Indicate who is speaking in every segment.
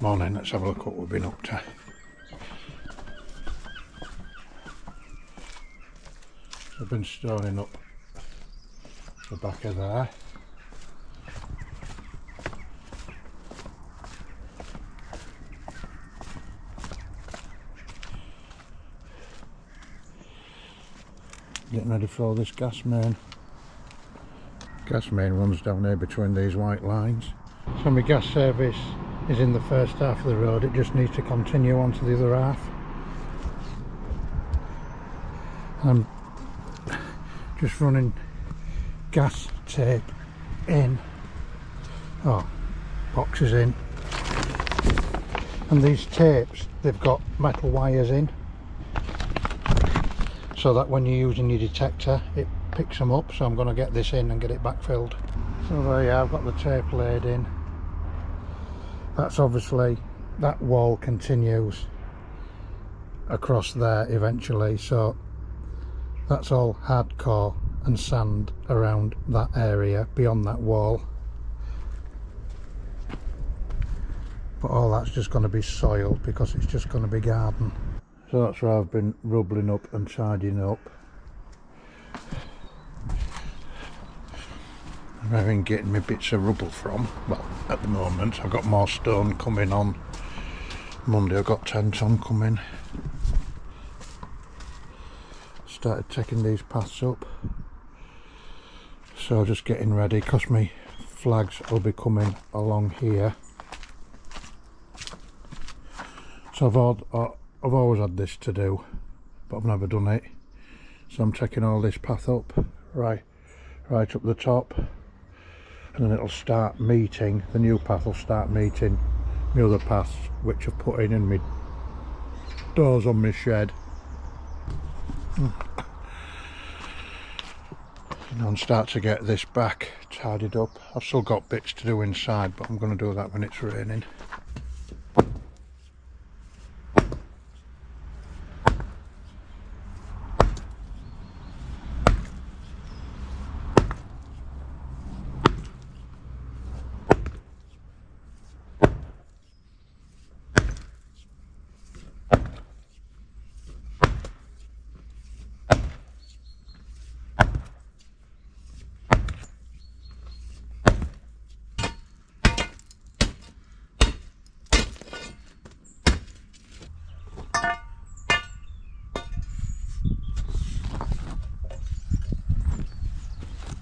Speaker 1: Morning, let's have a look what we've been up to. I've been stoning up the back of there. Getting ready for all this gas main. Gas main runs down here between these white lines. So my gas service is in the first half of the road, it just needs to continue on to the other half. I'm just running gas tape in, boxes in, and these tapes, they've got metal wires in, so that when you're using your detector it picks them up. So I'm going to get this in and get it backfilled. So there you are, I've got the tape laid in. That's obviously, that wall continues across there eventually, so that's all hardcore and sand around that area beyond that wall, but all that's just going to be soil because it's just going to be garden. So that's where I've been rubbling up and tidying up. Where I've been getting me bits of rubble from. Well, at the moment I've got more stone coming on Monday. I've got 10 ton coming. Started taking these paths up, so just getting ready because my flags will be coming along here. So I've always had this to do, but I've never done it. So I'm taking all this path up, right up the top, and then it'll start meeting, the new path will start meeting the other paths which I've put in my doors on my shed. And start to get this back tidied up. I've still got bits to do inside, but I'm going to do that when it's raining.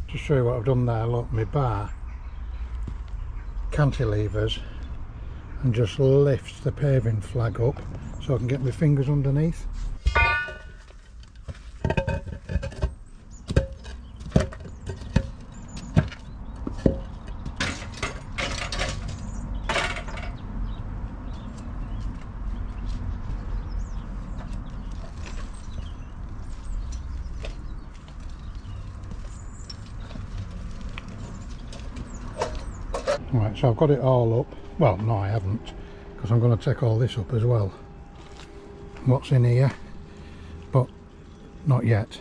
Speaker 1: To show you what I've done there, look, my bar cantilevers and just lifts the paving flag up so I can get my fingers underneath. Right, so I've got it all up. Well, no, I haven't, because I'm going to take all this up as well. What's in here, but not yet.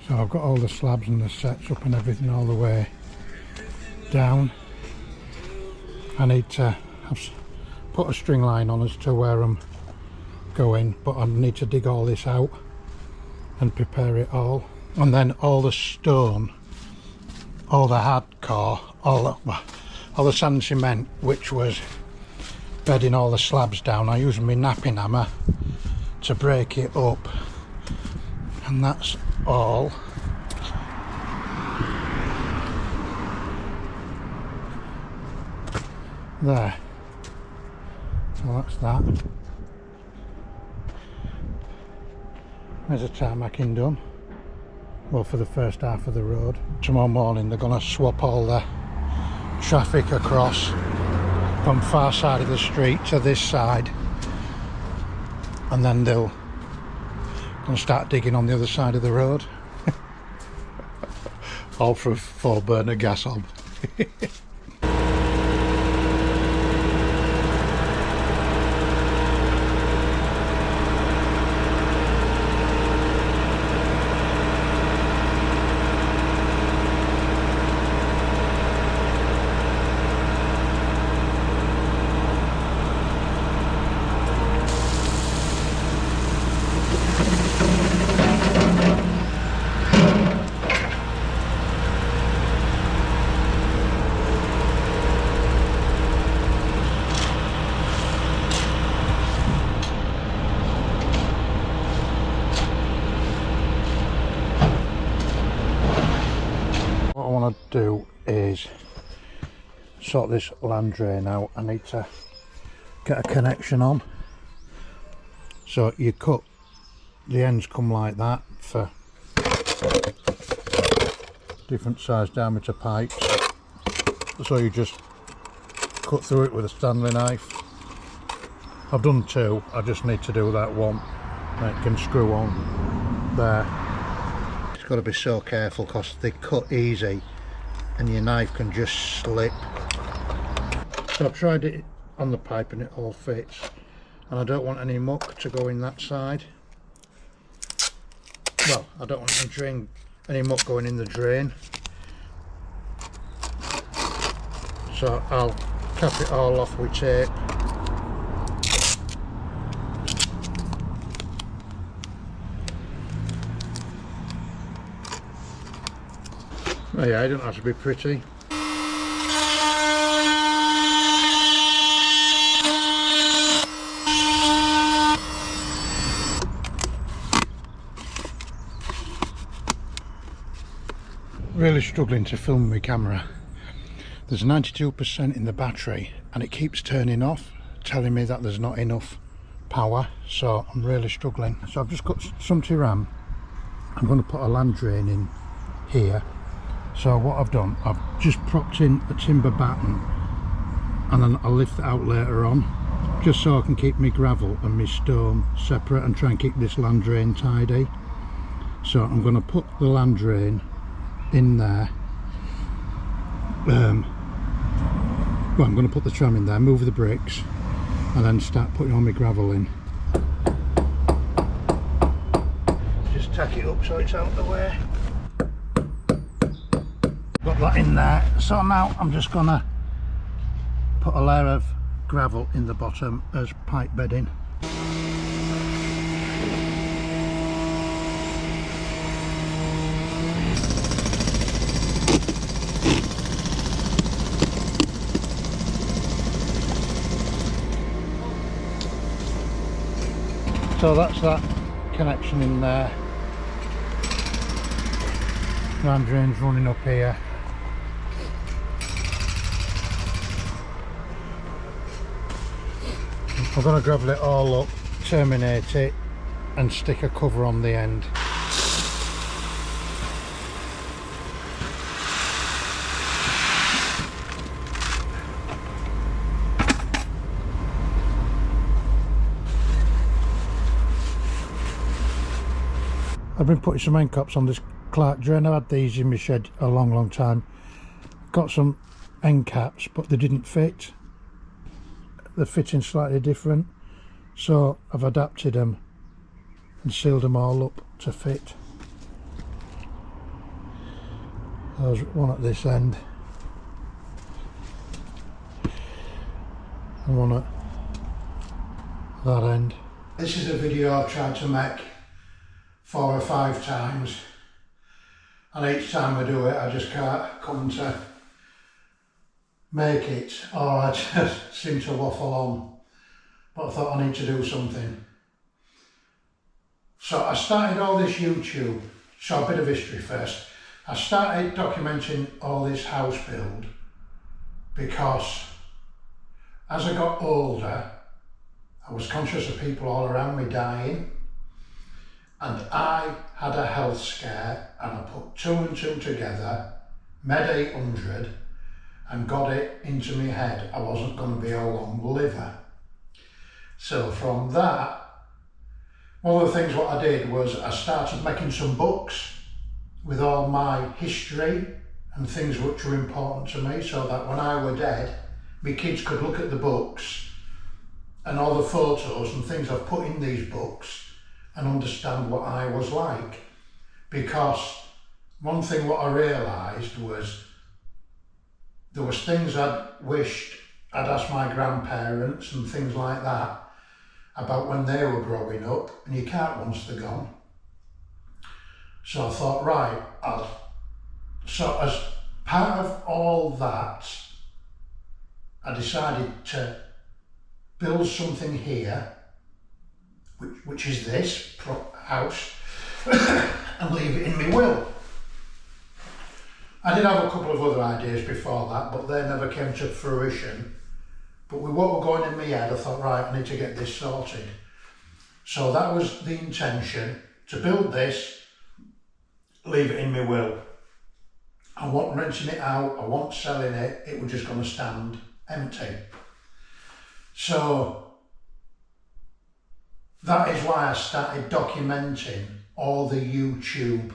Speaker 1: So I've got all the slabs and the sets up and everything all the way down. I need to put a string line on as to where I'm going, but I need to dig all this out and prepare it all. And then all the stone, all the hardcore, all the sand and cement which was bedding all the slabs down, I use my napping hammer to break it up, and that's all. There, so that's that. There's a tarmacking done. Well, for the first half of the road. Tomorrow morning they're going to swap all the traffic across from far side of the street to this side, and then they'll going to start digging on the other side of the road. All for a 4-burner gas hob. sort this land drain out, I need to get a connection on. So you cut, the ends come like that for different size diameter pipes. So you just cut through it with a Stanley knife. I've done two, I just need to do that one. And it can screw on there. It's got to be so careful because they cut easy and your knife can just slip. So I've tried it on the pipe and it all fits, and I don't want any muck to go in that side. Well, I don't want any muck going in the drain, so I'll cap it all off with tape. Oh yeah, it doesn't have to be pretty. Really struggling to film my camera. There's 92% in the battery and it keeps turning off, telling me that there's not enough power, so I'm really struggling. So I've just got some RAM. I'm going to put a land drain in here. So what I've done, I've just propped in a timber batten and then I'll lift it out later on, just so I can keep my gravel and my stone separate and try and keep this land drain tidy. So I'm going to put the land drain in there. Well, I'm going to put the tram in there, move the bricks and then start putting all my gravel in. Just tack it up so it's out of the way. Got that in there, so now I'm just gonna put a layer of gravel in the bottom as pipe bedding. So that's that connection in there. Land drain's running up here. I'm going to gravel it all up, terminate it and stick a cover on the end. I've been putting some end caps on this Clark drain. I had these in my shed a long time. Got some end caps but they didn't fit. The fitting slightly different, so I've adapted them and sealed them all up to fit. There's one at this end and one at that end. This is a video I've tried to make 4 or 5 times, and each time I do it I just can't come to make it, or I just seem to waffle on. But I thought I need to do something. So I started all this YouTube, so a bit of history first. I started documenting all this house build because as I got older I was conscious of people all around me dying, and I had a health scare and I put 2 and 2 together, med 800, and got it into my head I wasn't going to be a long liver. So from that, one of the things what I did was I started making some books with all my history and things which were important to me, so that when I were dead my kids could look at the books and all the photos and things I've put in these books and understand what I was like. Because one thing what I realised was there was things I'd wished I'd asked my grandparents and things like that about when they were growing up, and you can't once they're gone. So I thought, right, so as part of all that, I decided to build something here, which is this house, and leave it in my will. I did have a couple of other ideas before that, but they never came to fruition. But with what were going in my head, I thought, right, I need to get this sorted. So that was the intention, to build this, leave it in my will. I wasn't renting it out, I wasn't selling it, it was just going to stand empty. So that is why I started documenting all the YouTube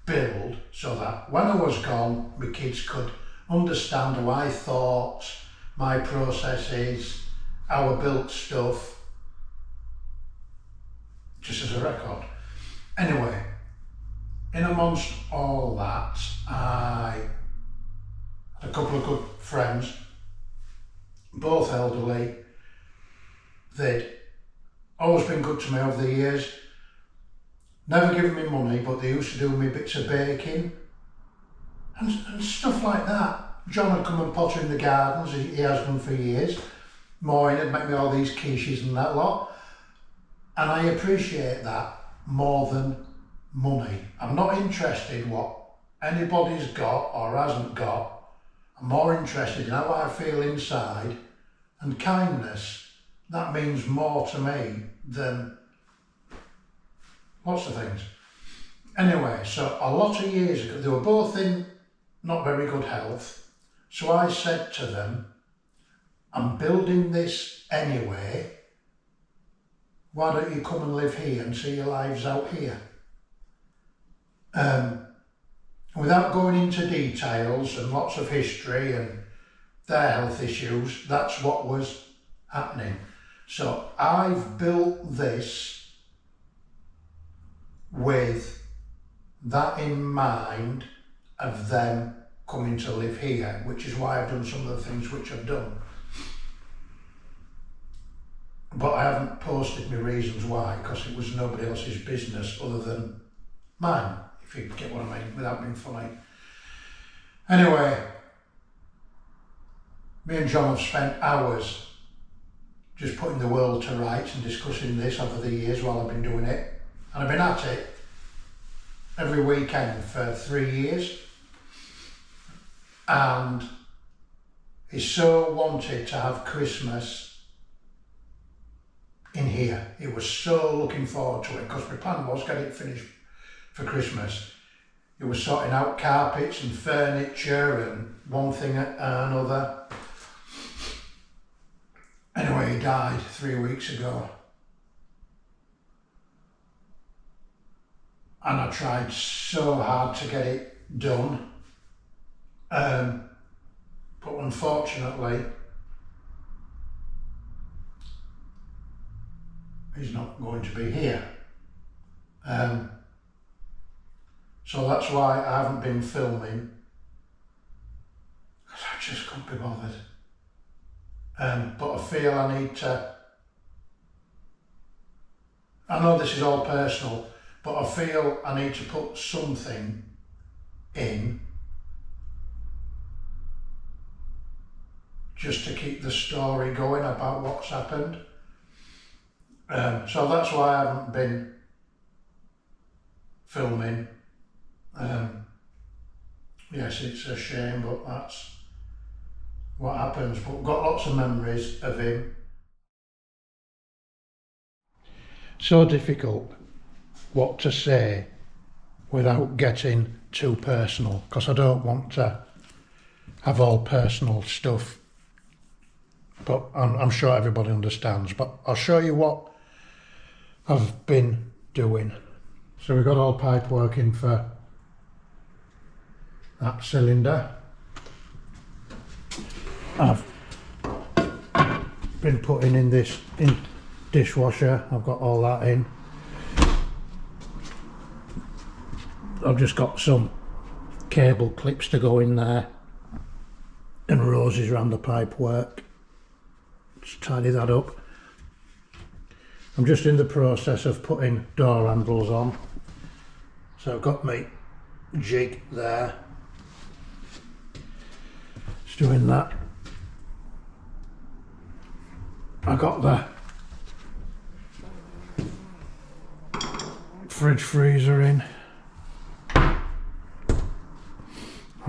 Speaker 1: build, so that when I was gone, my kids could understand how I thought, my processes, how I built stuff, just as a record. Anyway, in amongst all that, I had a couple of good friends, both elderly. They'd always been good to me over the years, never given me money, but they used to do me bits of baking and stuff like that. John would come and potter in the gardens, he has done for years. Maureen had make me all these quiches and that lot. And I appreciate that more than money. I'm not interested what anybody's got or hasn't got. I'm more interested in how I feel inside, and kindness, that means more to me than lots of things. Anyway, so a lot of years ago, they were both in not very good health. So I said to them, I'm building this anyway. Why don't you come and live here and see your lives out here? Without going into details and lots of history and their health issues, that's what was happening. So I've built this with that in mind of them coming to live here, which is why I've done some of the things which I've done. But I haven't posted my reasons why, because it was nobody else's business other than mine, if you get what I mean, without being funny. Anyway, me and John have spent hours just putting the world to rights and discussing this over the years while I've been doing it. And I've been at it every weekend for 3 years. And he so wanted to have Christmas in here. He was so looking forward to it, because my plan was get it finished for Christmas. He was sorting out carpets and furniture and one thing and another. Anyway, he died 3 weeks ago. And I tried so hard to get it done. But unfortunately, he's not going to be here. So that's why I haven't been filming, because I just couldn't be bothered. But I feel I need to, I know this is all personal, but I feel I need to put something in just to keep the story going about what's happened. So that's why I haven't been filming. Yes, it's a shame, but that's what happens. But I've got lots of memories of him. So difficult what to say without getting too personal, because I don't want to have all personal stuff. But I'm sure everybody understands. But I'll show you what I've been doing. So we've got all pipe work in for that cylinder. I've been putting in this dishwasher. I've got all that in. I've just got some cable clips to go in there and roses around the pipe work. Just tidy that up. I'm just in the process of putting door handles on. So I've got my jig there. Just doing that. I got the fridge freezer in.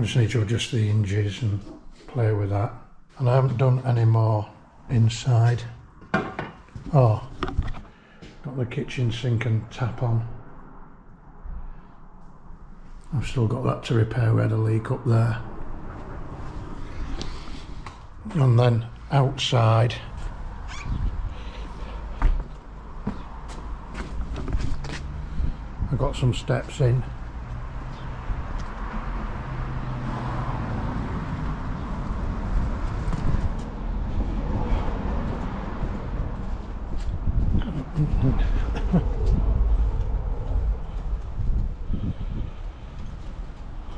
Speaker 1: just need to adjust the hinges and play with that. And I haven't done any more inside. Oh, got the kitchen sink and tap on. I've still got that to repair. We had a leak up there. And then outside, I got some steps in.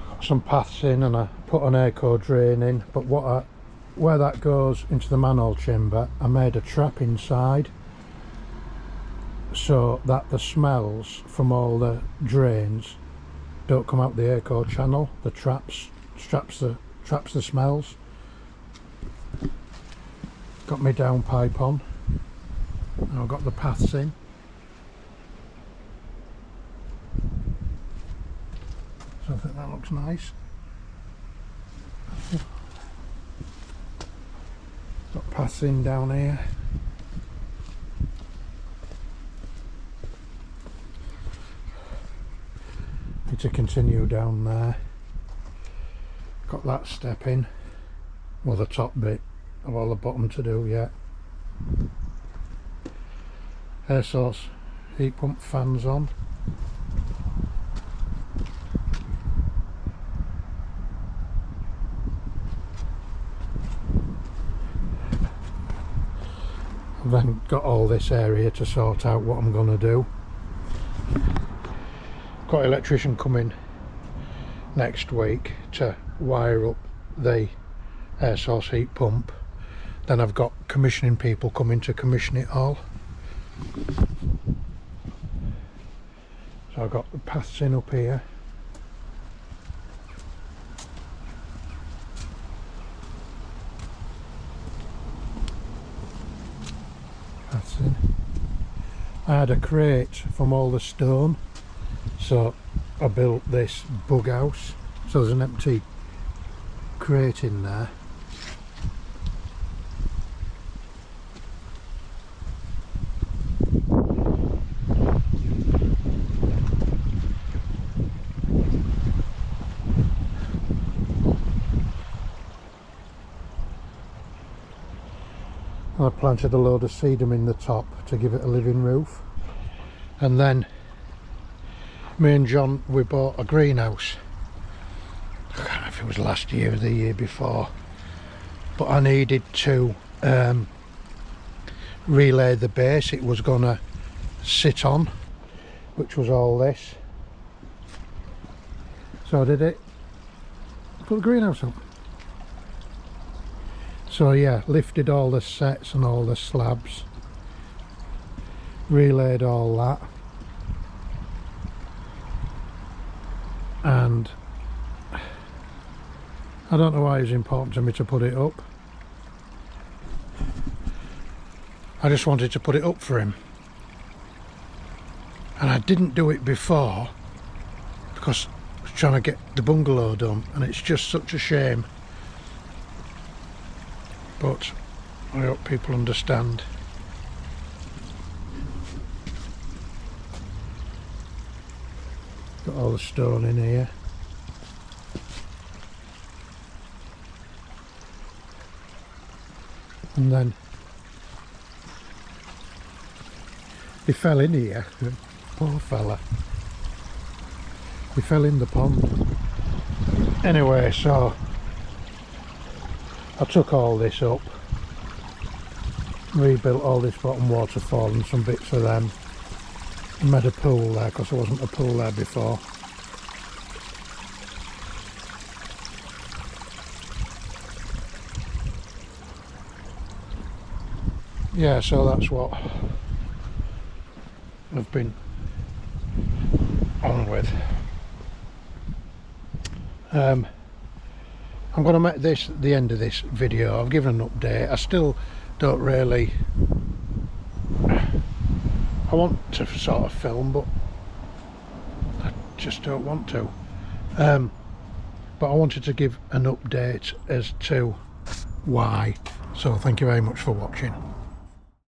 Speaker 1: Got some paths in, and I put an eco drain in, but where that goes into the manhole chamber, I made a trap inside so that the smells from all the drains don't come out the eco channel. The traps the smells. Got my downpipe on. Now I've got the paths in. So I think that looks nice. Got paths in down here. Need to continue down there. Got that step in. Well, the top bit. I've all the bottom to do yet. Air source heat pump fans on. I've then got all this area to sort out what I'm going to do. Got an electrician coming next week to wire up the air source heat pump. Then I've got commissioning people coming to commission it all. So I've got the paths in up here. Paths in. I had a crate from all the stone, so I built this bug house. So there's an empty crate in there. I planted a load of sedum in the top to give it a living roof, and then me and John, we bought a greenhouse. I can't know if it was last year or the year before, but I needed to relay the base it was gonna sit on, which was all this. So I did it, put the greenhouse up. So yeah, lifted all the sets and all the slabs, relayed all that, and I don't know why it's important to me to put it up. I just wanted to put it up for him, and I didn't do it before because I was trying to get the bungalow done, and it's just such a shame. But I hope people understand. Got all the stone in here. And then he fell in here. Poor fella. He fell in the pond. Anyway, so I took all this up, rebuilt all this bottom waterfall and some bits of them, and made a pool there because there wasn't a pool there before. Yeah, so that's what I've been on with. I'm going to make this the end of this video. I've given an update. I still don't really... I want to sort of film, but I just don't want to. But but I wanted to give an update as to why. So thank you very much for watching.